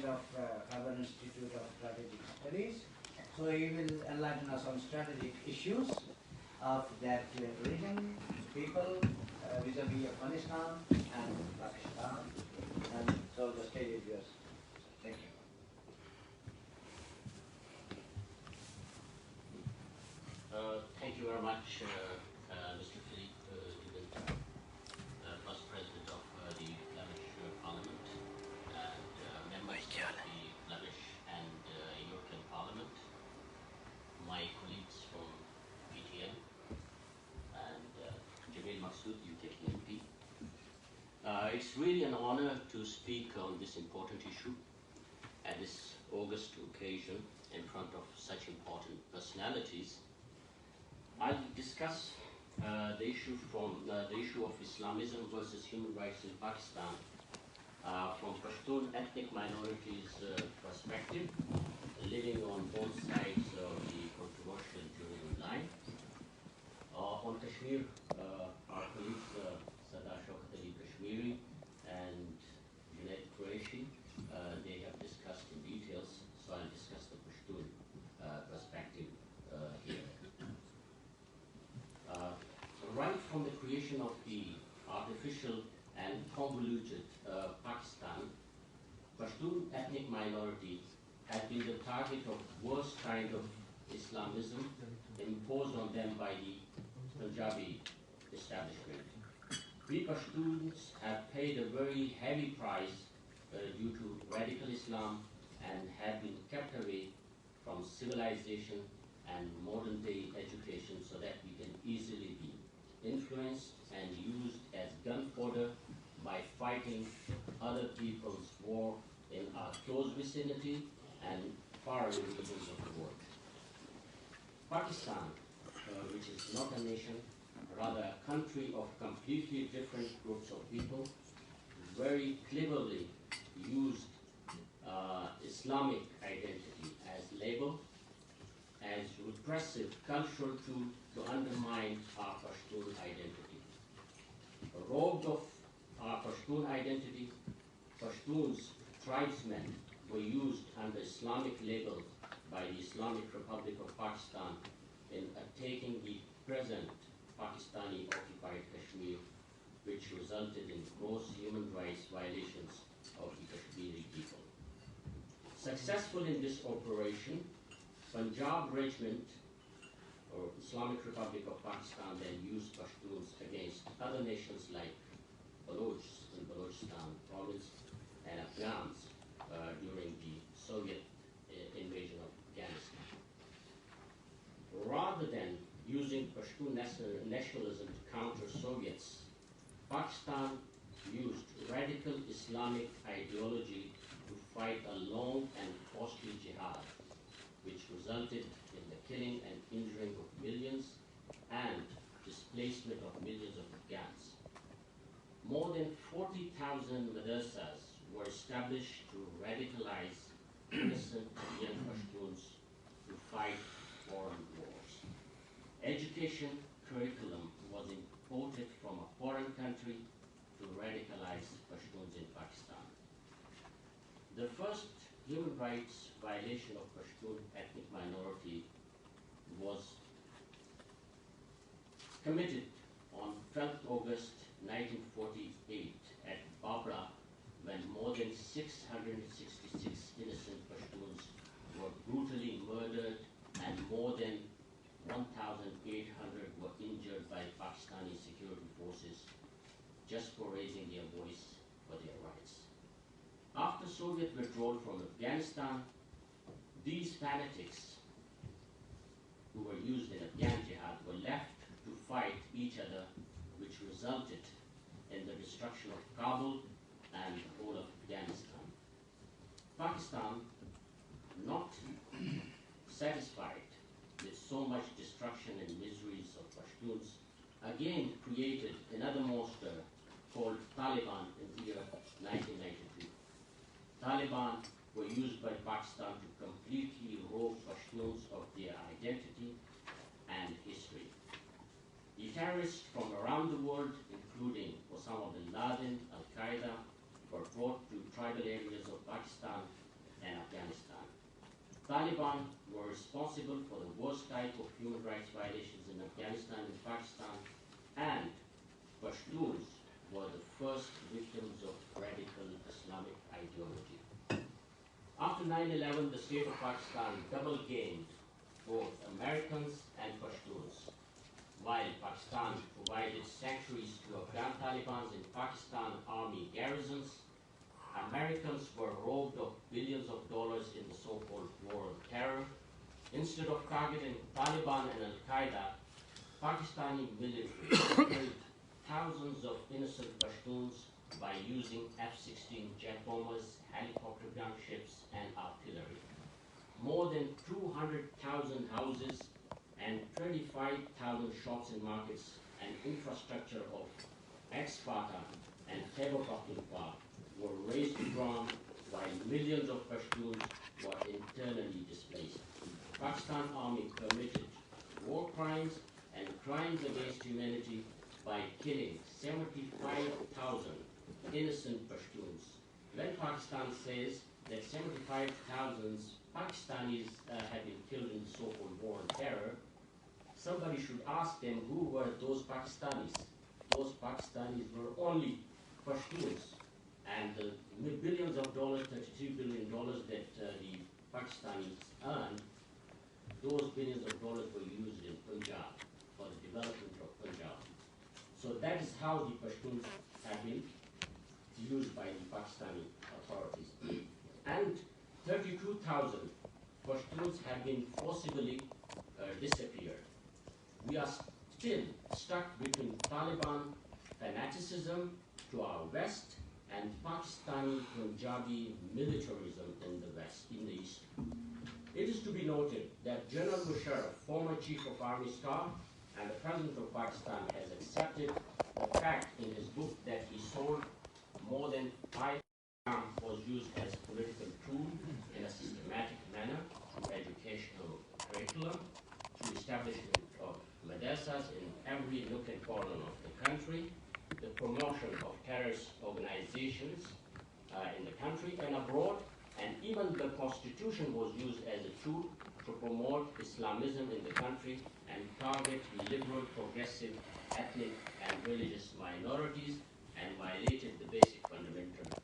of Fazal Institute of Strategic Studies. So he will enlighten us on strategic issues of that region, people, vis-a-vis Afghanistan and Pakistan. And so the stage is yours. Thank you. Thank you very much, Mr. Philippe, Vice President of the Flemish Parliament and members of the Flemish and European Parliament, my colleagues from PTN, and Jamil Maksud, UKPNP. It's really an honor to speak on this important issue at this August occasion in front of such important personalities. I'll discuss the issue of Islamism versus human rights in Pakistan from Pashtun ethnic minorities' perspective, living on both sides of the controversial Julian line. On Kashmir, our colleagues Sadar Shaukat Ali Kashmiri and Junaid Qureshi, they have discussed in details, so I'll discuss the Pashtun perspective here. Right from the creation of the artificial and convoluted Pakistan, Pashtun ethnic minority had been the target of worst kind of Islamism imposed on them by the Punjabi establishment. We Pashtuns have paid a very heavy price due to radical Islam and have been kept away from civilization and modern day education so that we can easily be influenced and used as gun fodder by fighting other people's war in our close vicinity and faraway regions of the world. Pakistan, which is not a nation, rather a country of completely different groups of people, very cleverly used Islamic identity as label, as repressive cultural tool to undermine our Pashtun identity. Robbed of our Pashtun identity, Pashtuns, tribesmen, were used under Islamic labels by the Islamic Republic of Pakistan in attacking the present Pakistani occupied Kashmir, which resulted in gross human rights violations of the Kashmiri people. Successful in this operation, Punjab Regiment, or Islamic Republic of Pakistan, then used Pashtuns against other nations like Balochs in Balochistan province and Afghans during the Soviet invasion of Afghanistan. Rather than using Pashtun nationalism to counter Soviets, Pakistan used radical Islamic ideology to fight a long and costly jihad, which resulted in the killing and injuring of millions and displacement of millions of Afghans. More than 40,000 madrasas were established to radicalize innocent young Pashtuns to fight foreign wars. Education curriculum was imported from a foreign country to radicalize Pashtuns in Pakistan. The first human rights violation of Pashtun ethnic minority was committed on 12th August 1948 at Babra, when more than 666 innocent Pashtuns were brutally murdered and more than 1,800 were injured by Pakistani security forces just for raising their voice for their rights. After Soviet withdrawal from Afghanistan, these fanatics who were used in Afghan jihad were left to fight each other, which resulted in the destruction of Kabul and the whole of Afghanistan. Pakistan, not satisfied with so much destruction and miseries of Pashtuns, again created another monster called Taliban in the year 1992. Taliban were used by Pakistan to completely rob Pashtuns of their identity and history. The terrorists from around the world, including Osama bin Laden, Al-Qaeda, were brought to tribal areas of Pakistan Taliban were responsible for the worst type of human rights violations in Afghanistan and Pakistan, and Pashtuns were the first victims of radical Islamic ideology. After 9/11, the state of Pakistan double gained both Americans and Pashtuns. While Pakistan provided sanctuaries to Afghan Taliban in Pakistan army garrisons, Americans were robbed of billions of dollars in the so-called War on Terror. Instead of targeting Taliban and Al-Qaeda, Pakistani military killed thousands of innocent Pashtuns by using F-16 jet bombers, helicopter gunships, and artillery. More than 200,000 houses and 25,000 shops and markets and infrastructure of ex-Fatah and Khyber Pakhtunkhwa were razed to ground, while millions of Pashtuns were internally displaced. Pakistan Army committed war crimes and crimes against humanity by killing 75,000 innocent Pashtuns. When Pakistan says that 75,000 Pakistanis have been killed in the so-called War on Terror, somebody should ask them who were those Pakistanis. Those Pakistanis were only Pashtuns. And the billions of dollars, $33 billion that the Pakistanis earned, those billions of dollars were used in Punjab for the development of Punjab. So that is how the Pashtuns have been used by the Pakistani authorities. And 32,000 Pashtuns have been forcibly disappeared. We are still stuck between Taliban fanaticism to our west and Pakistani Punjabi militarism in the west, in the east. It is to be noted that General Musharraf, former Chief of Army Staff and the President of Pakistan, has accepted the fact in his book that he sold more than 5 was used as a political tool in a systematic manner through educational curriculum, through establishment of madrasas in every nook and corner of the country, the promotion of terrorist organizations in the country and abroad, and even the constitution was used as a tool to promote Islamism in the country and target liberal, progressive, ethnic, and religious minorities, and violated the basic fundamental